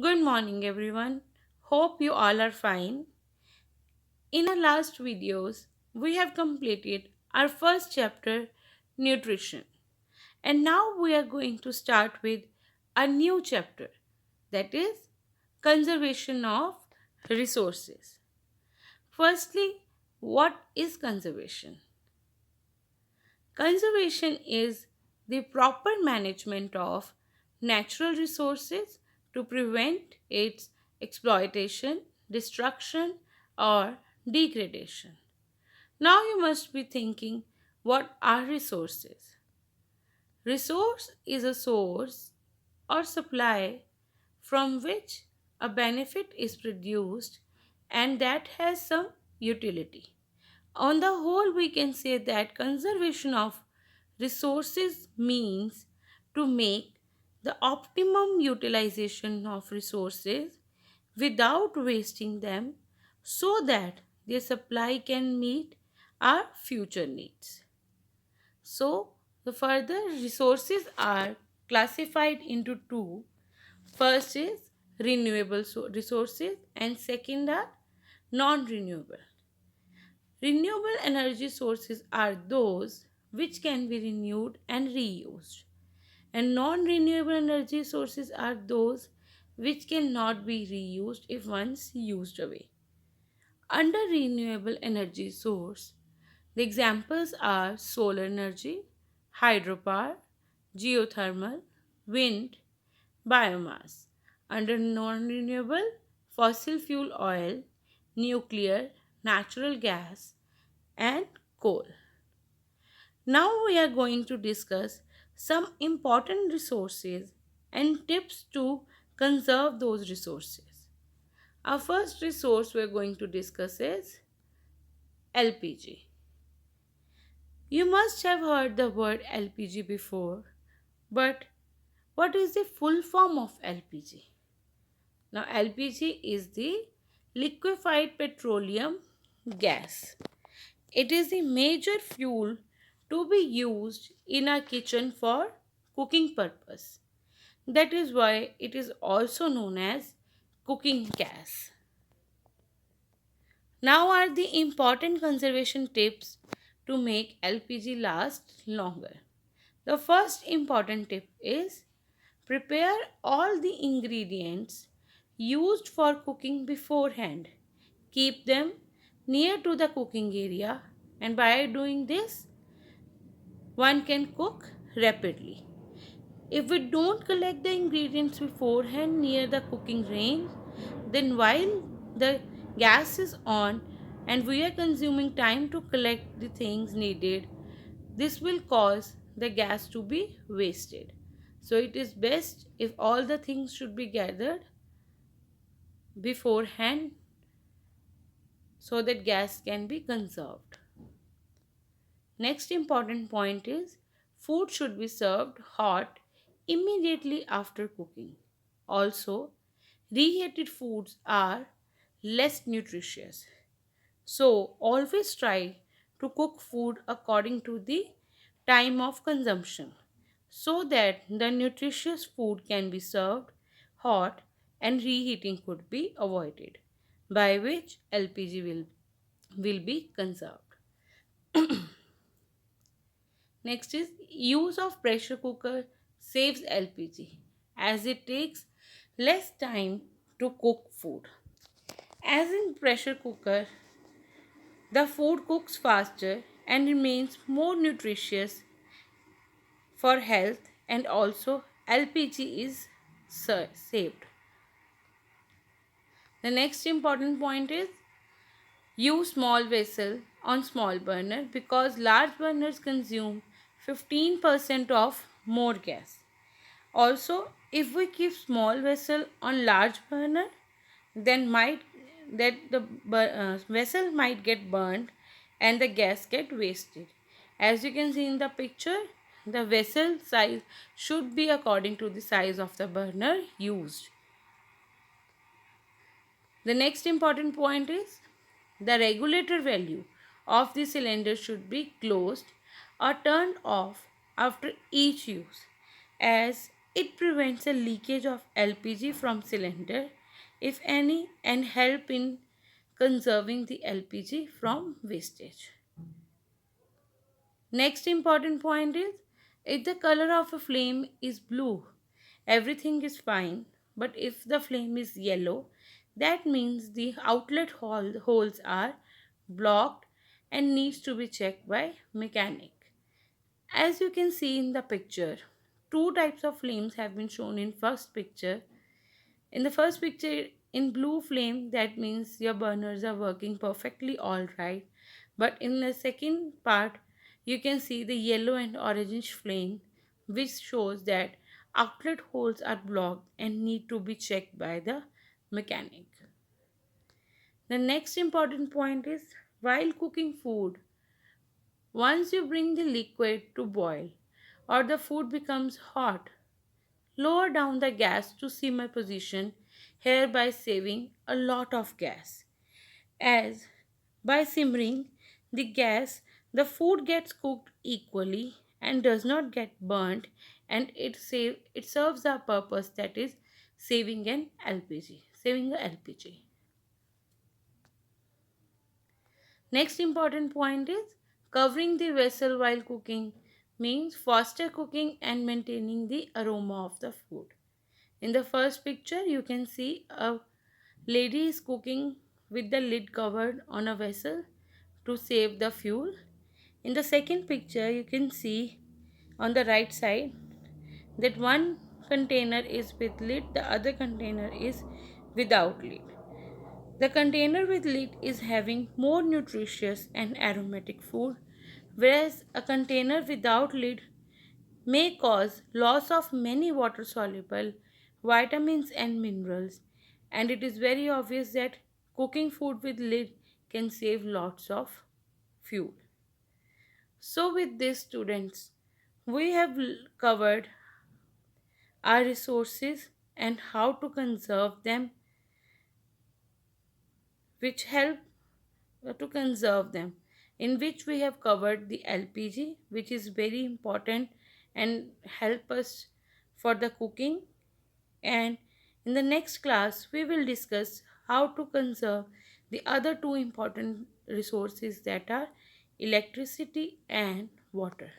Good morning, everyone. Hope you all are fine. In our last videos, we have completed our first chapter, nutrition, and now we are going to start with a new chapter that is conservation of resources. Firstly, what is conservation? Conservation is the proper management of natural resources to prevent its exploitation, destruction, or degradation. Now you must be thinking, what are resources? Resource is a source or supply from which a benefit is produced and that has some utility. On the whole, we can say that conservation of resources means to make the optimum utilization of resources without wasting them so that their supply can meet our future needs. So, the further resources are classified into two. First is renewable resources, and second are non renewable. Renewable energy sources are those which can be renewed and reused, and non renewable energy sources are those which cannot be reused if once used away. Under renewable energy source, the examples are solar energy, hydropower, geothermal, wind, biomass. Under non renewable, fossil fuel oil, nuclear, natural gas, and coal. Now we are going to discuss some important resources and tips to conserve those resources. Our first resource we are going to discuss is LPG. You must have heard the word LPG before, but what is the full form of LPG? Now, LPG is the liquefied petroleum gas. It is the major fuel to be used in a kitchen for cooking purpose. That is why it is also known as cooking gas. Now are the important conservation tips to make LPG last longer. The first important tip is prepare all the ingredients used for cooking beforehand. Keep them near to the cooking area, and by doing this, one can cook rapidly. If we don't collect the ingredients beforehand near the cooking range, then while the gas is on and we are consuming time to collect the things needed, this will cause the gas to be wasted. So it is best if all the things should be gathered beforehand so that gas can be conserved. Next important point is food should be served hot immediately after cooking. Also, reheated foods are less nutritious. So, always try to cook food according to the time of consumption so that the nutritious food can be served hot and reheating could be avoided, by which LPG will be conserved. Next is use of pressure cooker saves LPG as it takes less time to cook food. As in pressure cooker, the food cooks faster and remains more nutritious for health, and also LPG is saved. The next important point is use small vessel on small burner because large burners consume 15% of more gas. Also, if we keep small vessel on large burner, then might that the vessel might get burned and the gas get wasted. As you can see in the picture, the vessel size should be according to the size of the burner used. The next important point is the regulator value of the cylinder should be closed or turned off after each use, as It prevents a leakage of LPG from cylinder, if any, and help in conserving the LPG from wastage. Next important point is, if the color of a flame is blue, everything is fine. But if the flame is yellow, that means the holes are blocked and needs to be checked by mechanic. As you can see in the picture, two types of flames have been shown in first picture. In the first picture, in blue flame, that means your burners are working perfectly all right. But in the second part, you can see the yellow and orange flame, which shows that outlet holes are blocked and need to be checked by the mechanic. The next important point is, while cooking food, once you bring the liquid to boil or the food becomes hot, lower down the gas to simmer position, hereby saving a lot of gas. As by simmering the gas, the food gets cooked equally and does not get burnt, and it serves a purpose, that is saving the LPG. Next important point is, covering the vessel while cooking means faster cooking and maintaining the aroma of the food. In the first picture, you can see a lady is cooking with the lid covered on a vessel to save the fuel. In the second picture, you can see on the right side that one container is with lid, the other container is without lid. The container with lid is having more nutritious and aromatic food, whereas a container without lid may cause loss of many water soluble vitamins and minerals, and it is very obvious that cooking food with lid can save lots of fuel. So with this, students, we have covered our resources and how to conserve them, which help to conserve them, in which we have covered the LPG, which is very important and help us for the cooking. And in the next class, we will discuss how to conserve the other two important resources, that are electricity and water.